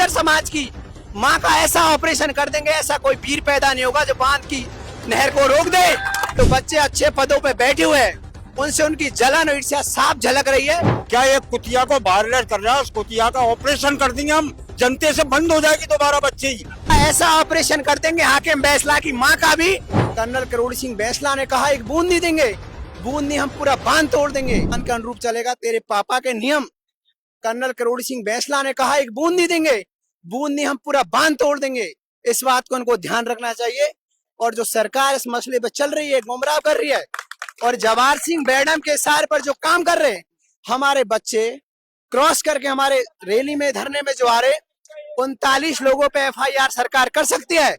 गुर्जर समाज की माँ का ऐसा ऑपरेशन कर देंगे, ऐसा कोई वीर पैदा नहीं होगा जो बांध की नहर को रोक दे। तो बच्चे अच्छे पदों पे बैठे हुए हैं, उनसे उनकी जलन और ईर्ष्या साफ झलक रही है। क्या एक कुतिया को वायरलेस कर रहा है, उस कुतिया का ऑपरेशन कर देंगे हम, जनते से बंद हो जाएगी दोबारा बच्चे ही। ऐसा ऑपरेशन कर देंगे हाकिम बैसला की माँ का भी। कर्नल करोड़ी सिंह बैसला ने कहा एक बूंद नहीं देंगे, बूंद नहीं हम पूरा बांध तोड़ देंगे। के अनुरूप चलेगा तेरे पापा के नियम। कर्नल करोड़ी सिंह बैसला ने कहा एक बूंद नहीं देंगे, बूंद नहीं हम पूरा बांध तोड़ देंगे। इस बात को उनको ध्यान रखना चाहिए। और जो सरकार इस मसले पे चल रही है, गुमराह कर रही है, और जवाहर सिंह मैडम के इशारे पर जो काम कर रहे हैं, हमारे बच्चे क्रॉस करके हमारे रैली में धरने में जो आ रहे 39 लोगों पे FIR सरकार कर सकती है।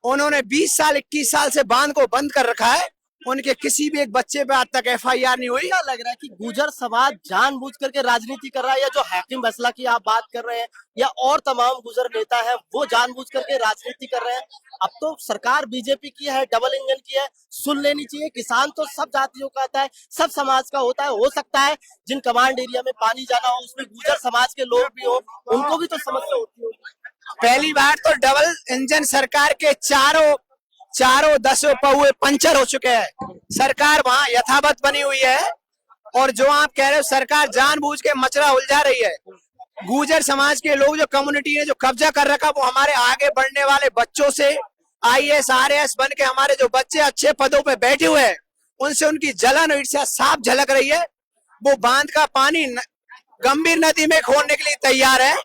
उन्होंने 20 साल 21 साल से बांध को बंद कर रखा है, उनके किसी भी एक बच्चे पे आज तक FIR नहीं हुई। क्या लग रहा है कि गुर्जर समाज जानबूझ करके राजनीति कर रहा है, या जो हाकिम बैसला की आप बात कर रहे हैं या और तमाम गुर्जर नेता है वो जानबूझ करके राजनीति कर रहे हैं? अब तो सरकार बीजेपी की है, डबल इंजन की है, सुन लेनी चाहिए। किसान तो सब जातियों का आता है, सब समाज का होता है। हो सकता है जिन कमांड एरिया में पानी जाना हो उसमें गुर्जर समाज के लोग भी हो, उनको भी तो समस्या होती है। पहली बार तो डबल इंजन सरकार के चारों 10 पहुए पंचर हो चुके हैं। सरकार वहां यथावत बनी हुई है। और जो आप कह रहे हो सरकार जानबूझ के मचरा उलझा रही है। गुर्जर समाज के लोग, जो कम्युनिटी ने जो कब्जा कर रखा, वो हमारे आगे बढ़ने वाले बच्चों से IAS RAS बन के हमारे जो बच्चे अच्छे पदों पे बैठे हुए हैं, उनसे उनकी जलन और ईर्ष्या साफ झलक रही है। वो बांध का पानी गंभीर नदी में खोलने के लिए तैयार है,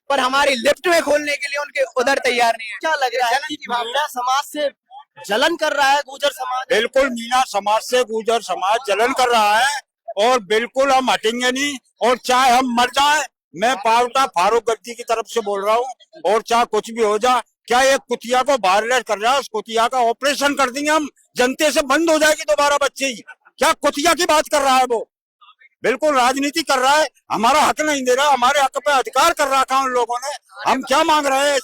पर हमारी लिफ्ट में खोलने के लिए उनके उधर तैयार नहीं है। क्या लग रहा है कि मीणा समाज से जलन कर रहा है गुर्जर समाज? बिल्कुल मीणा समाज से गुर्जर समाज जलन कर रहा है, और बिल्कुल हम हटेंगे नहीं। और चाहे हम मर जाए, मैं पावटा फारूक गद्दी की तरफ से बोल रहा हूँ, और चाहे कुछ भी हो जाए, क्या एक कुतिया को वायरलेस कर रहा है, उस कुतिया का ऑपरेशन कर देंगे हम, जनते से बंद हो जाएगी दोबारा बच्चे ही। क्या कुतिया की बात कर रहा है वो? बिल्कुल राजनीति कर रहा है, हमारा हक नहीं दे रहा, हमारे हक पे अधिकार कर रखा उन लोगों ने। हम क्या मांग रहे हैं?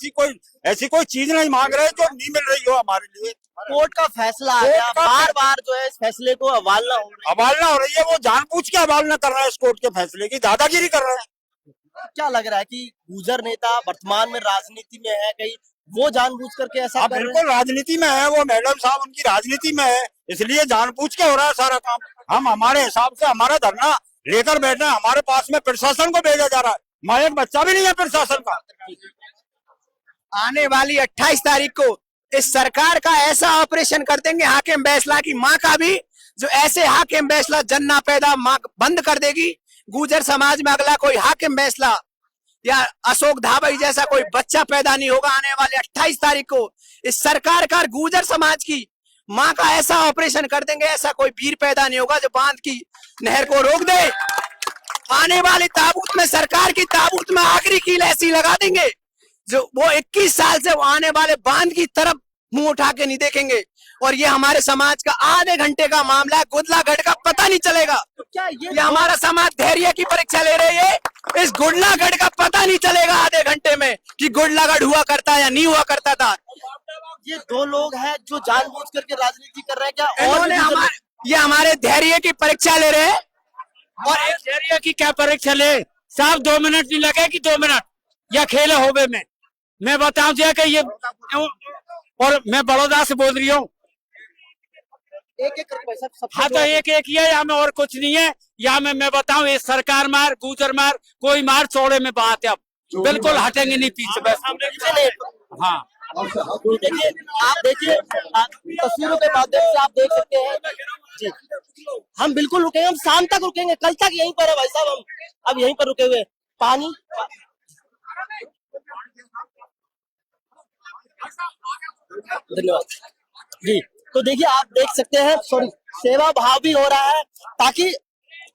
ऐसी कोई चीज नहीं मांग रहे जो नहीं मिल रही हो हमारे लिए। कोर्ट का फैसला आ गया, बार बार जो है इस फैसले को अवहेलना हो रही है। वो जानबूझ के अवहेलना कर रहा है, इस कोर्ट के फैसले की दादागिरी कर रहा है। क्या लग रहा है कि गुर्जर नेता वर्तमान में राजनीति में है, कहीं वो जानबूझ करके ऐसा कर रहे हैं? बिल्कुल राजनीति में है वो मैडम साहब, उनकी राजनीति में है, इसलिए जानबूझ के हो रहा है सारा काम। हम हमारे हिसाब से हमारा धरना लेकर बैठे हैं, हमारे पास में प्रशासन को भेजा जा रहा है। हमारा एक बच्चा भी नहीं है प्रशासन का। आने वाली 28 तारीख को इस सरकार का ऐसा ऑपरेशन कर देंगे हाकिम बैसला की माँ का भी, जो ऐसे हाकिम बैसला जन्ना पैदा माँ बंद कर देगी। गुर्जर समाज में अगला कोई हाकिम बैसला या अशोक धाबई जैसा कोई बच्चा पैदा नहीं होगा। आने वाले 28 तारीख को इस सरकार का गुर्जर समाज की माँ का ऐसा ऑपरेशन कर देंगे, ऐसा कोई वीर पैदा नहीं होगा जो बांध की नहर को रोक दे। आने वाले ताबूत में, सरकार की ताबूत में आखिरी कील ऐसी लगा देंगे जो वो 21 साल से वो आने वाले बांध की तरफ मुंह उठा के नहीं देखेंगे। और ये हमारे समाज का आधे घंटे का मामला है, गुडलागढ़ का पता नहीं चलेगा। तो क्या ये हमारा समाज धैर्य की परीक्षा ले रही है। इस गुडलागढ़ का पता नहीं चलेगा आधे घंटे में कि गुडलागढ़ हुआ करता या नहीं हुआ करता था। ये दो लोग हैं जो जानबूझ करके राजनीति कर रहे हैं क्या? और ये हमारे धैर्य की परीक्षा ले रहे हैं। और धैर्य की क्या परीक्षा ले साहब? 2 मिनट नहीं लगे कि 2 मिनट या खेल होबे में। मैं बताऊं दिया कि ये, और मैं बड़ौदा से बोल रही हूँ। एक हाँ तो एक ही है, यहाँ में और कुछ नहीं है। यहाँ में मैं बताऊं, ये सरकार मार, गुर्जर मार, कोई मार, चौड़े में बात है। अब बिल्कुल हटेंगे नहीं पीछे बस। हाँ देखिए, आप देखिए तस्वीरों के माध्यम से आप देख सकते हैं जी। हम बिल्कुल रुकेंगे, हम शाम तक रुकेंगे, कल तक यहीं पर है भाई साहब। हम अब यहीं पर रुके हुए। पानी धन्यवाद जी। तो देखिए, आप देख सकते हैं सेवा भाव भी हो रहा है, ताकि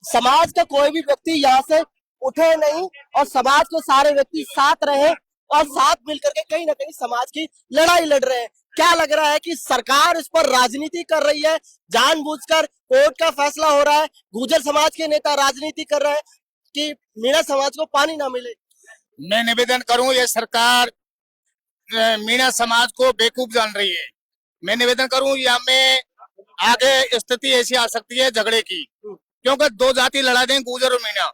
समाज का कोई भी व्यक्ति यहाँ से उठे नहीं और समाज के सारे व्यक्ति साथ रहे और साथ मिलकर के कहीं ना कहीं समाज की लड़ाई लड़ रहे हैं। क्या लग रहा है कि सरकार इस पर राजनीति कर रही है, जानबूझकर कोर्ट का फैसला हो रहा है, गुर्जर समाज के नेता राजनीति कर रहे हैं कि मीणा समाज को पानी ना मिले? मैं निवेदन करूं, ये सरकार मीणा समाज को बेवकूफ जान रही है। मैं निवेदन करूं, यहाँ में आगे स्थिति ऐसी आ सकती है झगड़े की, क्योंकि 2 जाति लड़ा दें, गुर्जर और मीणा,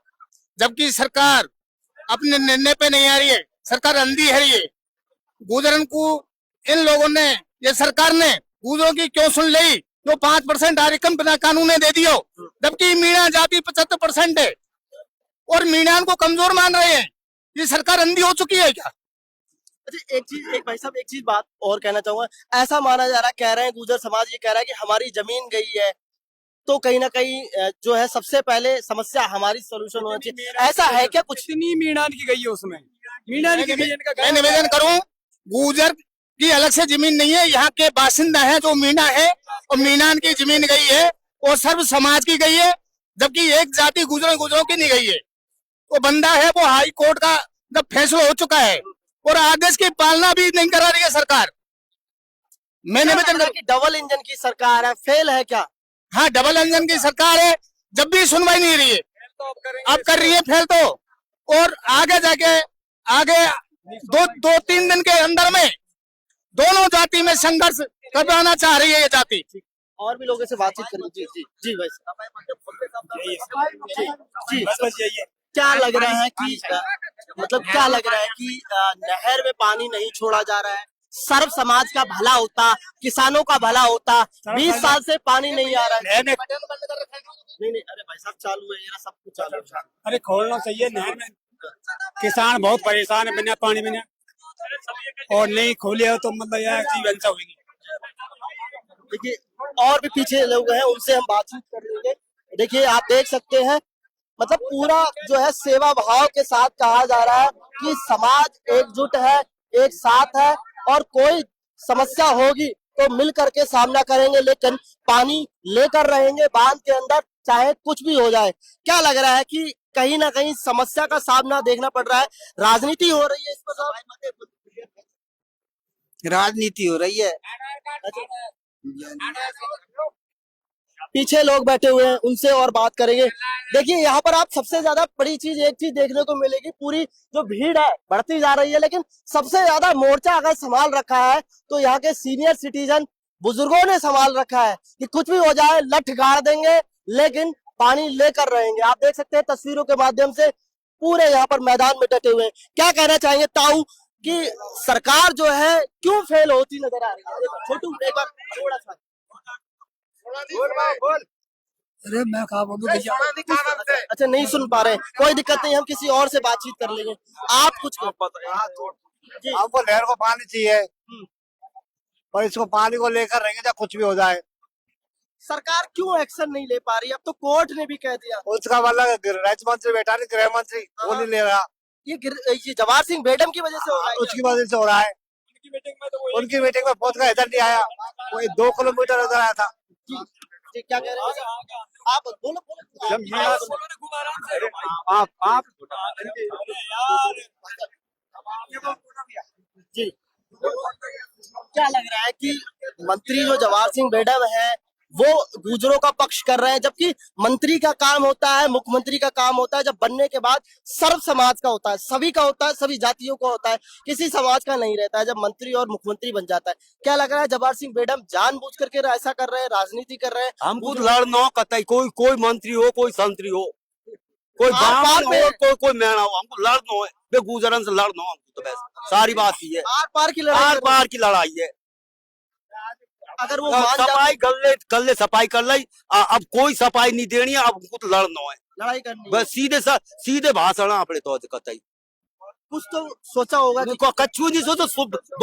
जबकि सरकार अपने निर्णय पे नहीं आ रही है। सरकार अंधी है ये। गुजरन को इन लोगों ने, ये सरकार ने गुजरों की क्यों सुन ली? जो 5% आरक्षण बिना कानून ने दे दियो, जबकि मीणा जाति 75% है और मीणान को कमजोर मान रहे हैं। ये सरकार अंधी हो चुकी है क्या? अच्छा एक भाई साहब एक चीज बात और कहना चाहूंगा। ऐसा माना जा रहा है, कह रहे हैं गुर्जर समाज ये कह रहा है कि हमारी जमीन गई है, तो कहीं ना कहीं जो है सबसे पहले समस्या हमारी सोल्यूशन होना चाहिए। ऐसा है क्या? कुछ इतनी मीणान की गई है उसमें, मीणान की गई है, मैं निवेदन करूं, गुजर की अलग से जमीन नहीं है, यहाँ के बासिंदा है जो मीणा है, और मीणान की जमीन गई है और सर्व समाज की गई है, जबकि एक जाति गुजरों की नहीं गई है। वो बंदा है, वो हाई कोर्ट का जब फैसला हो चुका है और आदेश की पालना भी नहीं करा रही है सरकार। मैं निवेदन करूं, डबल इंजन की सरकार है, फेल है क्या? हाँ, डबल इंजन की सरकार है, जब भी सुनवाई नहीं रही है, अब कर रही है फेल तो। और आगे जाके आगे दो तीन दिन के अंदर में दोनों जाति में संघर्ष करवाना चाह रही है ये जाति। और भी लोगों से बातचीत करेंगे। जी जी जी भाई जी, बस यही है। क्या लग रहा है कि मतलब क्या लग रहा है कि नहर में पानी नहीं छोड़ा जा रहा है? सर्व समाज का भला होता, किसानों का भला होता, 20 साल से पानी नहीं आ रहा है। नहीं अरे भाई साहब चालू है, ये सब कुछ चालू है। अरे खोलना चाहिए नहर में, किसान बहुत परेशान है बिना पानी बिना, और नहीं खोले हो तो मतलब यार जीवन से होगी। देखिए और भी पीछे लोग हैं, उनसे हम बातचीत कर लेंगे। देखिए आप देख सकते हैं, मतलब पूरा जो है सेवा भाव के साथ कहा जा रहा है कि समाज एकजुट है, एक साथ है, और कोई समस्या होगी तो मिल करके सामना करेंगे, लेकिन पानी लेकर रहेंगे बांध के अंदर, चाहे कुछ भी हो जाए। क्या लग रहा है कि कहीं ना कहीं समस्या का सामना देखना पड़ रहा है, राजनीति हो रही है इस पर? राजनीति हो रही है। पीछे लोग बैठे हुए हैं, उनसे और बात करेंगे। देखिए यहाँ पर आप सबसे ज्यादा बड़ी चीज एक चीज देखने को मिलेगी, पूरी जो भीड़ है बढ़ती जा रही है, लेकिन सबसे ज्यादा मोर्चा अगर संभाल रखा है तो यहाँ के सीनियर सिटीजन बुजुर्गों ने संभाल रखा है कि कुछ भी हो जाए लठ गाड़ देंगे, लेकिन पानी लेकर रहेंगे। आप देख सकते हैं तस्वीरों के माध्यम से पूरे यहाँ पर मैदान में डटे हुए हैं। क्या कहना चाहेंगे ताऊ कि सरकार जो है क्यों फेल होती नजर आ रही है? छोटू एक बार थोड़ा सा अरे मैं कहा बोलूं भैया, अच्छा नहीं सुन पा रहे, कोई दिक्कत नहीं, हम किसी और से बातचीत कर लेंगे। आप कुछ हमको नहर को पानी चाहिए, और इसको पानी को लेकर रहेंगे चाहे कुछ भी हो जाए। सरकार क्यों एक्शन नहीं ले पा रही? अब तो कोर्ट ने भी कह दिया। उसका मतलब राज्य मंत्री बैठा नहीं, गृह मंत्री वो नहीं ले रहा। ये जवाहर सिंह बेडम की वजह से हो रहा है। उसकी वजह से हो रहा है। उनकी मीटिंग में पहुंच कर इधर नहीं आया, वही 2 किलोमीटर उधर आया था। जी क्या कह रहे हैं आप? बोलो आप जी, क्या लग रहा है कि मंत्री जो जवाहर सिंह बेडम है वो गुजरों का पक्ष कर रहे हैं, जबकि मंत्री का काम होता है, मुख्यमंत्री का काम होता है जब बनने के बाद सर्व समाज का होता है, सभी का होता है, सभी जातियों का होता है, किसी समाज का नहीं रहता है जब मंत्री और मुख्यमंत्री बन जाता है। क्या लग रहा है जवाहर सिंह बेडम जानबूझ करके ऐसा कर रहे हैं, राजनीति कर रहे हैं? हमको लड़ना कतई, कोई मंत्री हो, कोई संतरी हो, कोई बामन हो, कोई मेहना हो, हमको लड़ना है, बेगुजरन से लड़ना हमको, तो बस सारी बात ही है। आर पार की लड़ाई है। अगर वो सफाई कर ले सफाई कर ली, अब कोई सफाई नहीं देनी है, अब हमको तो लड़ना है, लड़ाई करनी बस सीधे भाषण अपने तो कतई कुछ तो सोचा होगा कि कच्छू नहीं सोचो।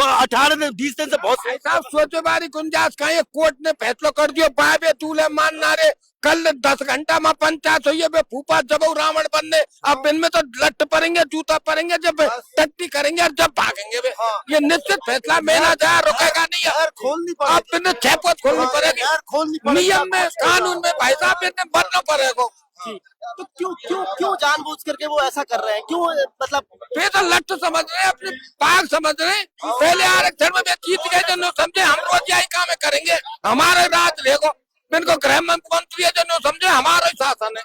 18-20 दिन से बहुत साहब सोचो बारी गुंजाइश का है, कोर्ट ने फैसला कर दियो, बाबे तूले मानना रे, कल 10 घंटा में पंचायत हुई है, फूफा जब रावण बनने, अब इनमें तो लट पड़ेंगे, जूता पड़ेंगे, जब टट्टी करेंगे और जब भागेंगे वे। ये निश्चित फैसला मेरा जाए, रुकेगा नहीं है। खोलनी अब इन्हें छेपत खोलनी पड़ेगी, नियम में कानून में भाई साहब इन्हें बनना पड़ेगा। तो क्यों जानबूझ करके वो ऐसा कर रहे हैं? क्यों मतलब वे तो लट समझ रहे हैं, अपने पाग समझ रहे हैं। पहले आरक्षण में जीत गए जो समझे हम रोज यही काम करेंगे, हमारे राज लेगो, इनको गृह मंत्री है जो समझे हमारा शासन है।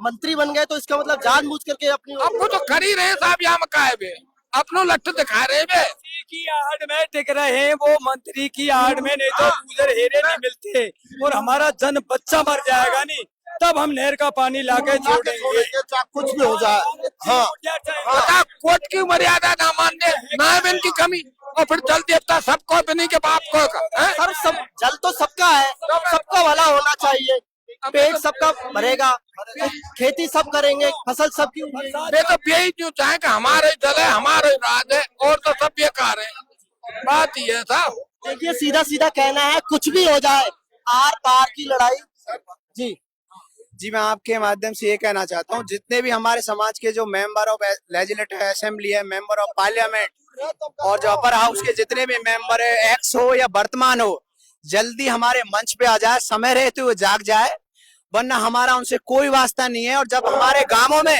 मंत्री बन गए तो इसका मतलब जानबूझ करके अपनी अब वो तो कर ही रहे साहब, यहाँ में का है वे अपनो लट्ठ दिखा रहे वे की आड़ में टिक रहे हैं, वो मंत्री की आड़ में, नहीं तो गुजर हेरे नहीं मिलते और हमारा जन बच्चा मर जाएगा नहीं। तब हम नहर का पानी लाके छोड़ेंगे। चाहे कुछ भी हो जाए। हाँ, बता कोर्ट की मर्यादा ना मानने ना बिन की कमी और फिर जल देवता सबको बिनी के बाप को हैं? सर सब जल तो सबका है, सबका भला होना चाहिए, पेट सबका भरेगा, खेती सब करेंगे, फसल सबकी होगी। वे तो यही क्यों चाहे कि हमारे जल है हमारे राज है और तो सब बेकार है, बात ही है साहब। देखिए सीधा सीधा कहना है, कुछ भी हो जाए, आर पार की लड़ाई। जी मैं आपके माध्यम से ये कहना चाहता हूँ, जितने भी हमारे समाज के जो मेंबर ऑफ लेजिस्लेटिव असेंबली है, मेंबर ऑफ पार्लियामेंट और जो अपर हाउस के जितने भी मेंबर है, एक्स हो या वर्तमान हो, जल्दी हमारे मंच पे आ जाए, समय रहते हुए जाग जाए, वरना हमारा उनसे कोई वास्ता नहीं है। और जब हमारे गांवों में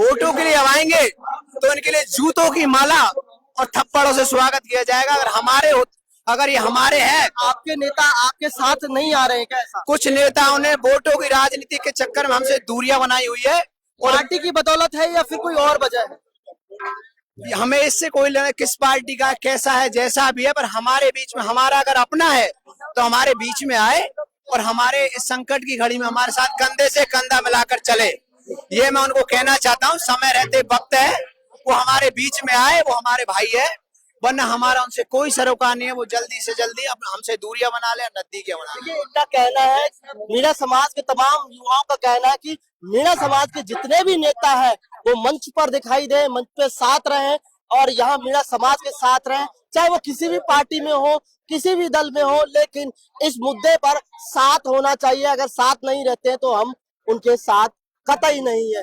वोटों के लिए आएंगे तो इनके लिए जूतों की माला और थप्पड़ों से स्वागत किया जाएगा। अगर ये हमारे हैं। आपके नेता आपके साथ नहीं आ रहे हैं क्या? ऐसा कुछ नेताओं ने वोटों की राजनीति के चक्कर में हमसे दूरियां बनाई हुई है और पार्टी की बदौलत है या फिर कोई और वजह है? हमें इससे कोई लेना, किस पार्टी का कैसा है जैसा भी है, पर हमारे बीच में हमारा अगर अपना है तो हमारे बीच में आए और हमारे इस संकट की घड़ी में हमारे साथ कंधे से कंधा मिलाकर चले। ये मैं उनको कहना चाहता हूँ, समय रहते वक्त है वो हमारे बीच में आए, वो हमारे भाई है, वरना हमारा उनसे कोई सरोकार नहीं है। वो जल्दी से जल्दी हमसे दूरियां बना ले, नजदीकियां बना ले। इनका कहना है, मीणा समाज के तमाम युवाओं का कहना है कि मीणा समाज के जितने भी नेता हैं वो मंच पर दिखाई दे, मंच पे साथ रहें और यहाँ मीणा समाज के साथ रहें, चाहे वो किसी भी पार्टी में हो, किसी भी दल में हो, लेकिन इस मुद्दे पर साथ होना चाहिए। अगर साथ नहीं रहते हैं तो हम उनके साथ कतई नहीं है।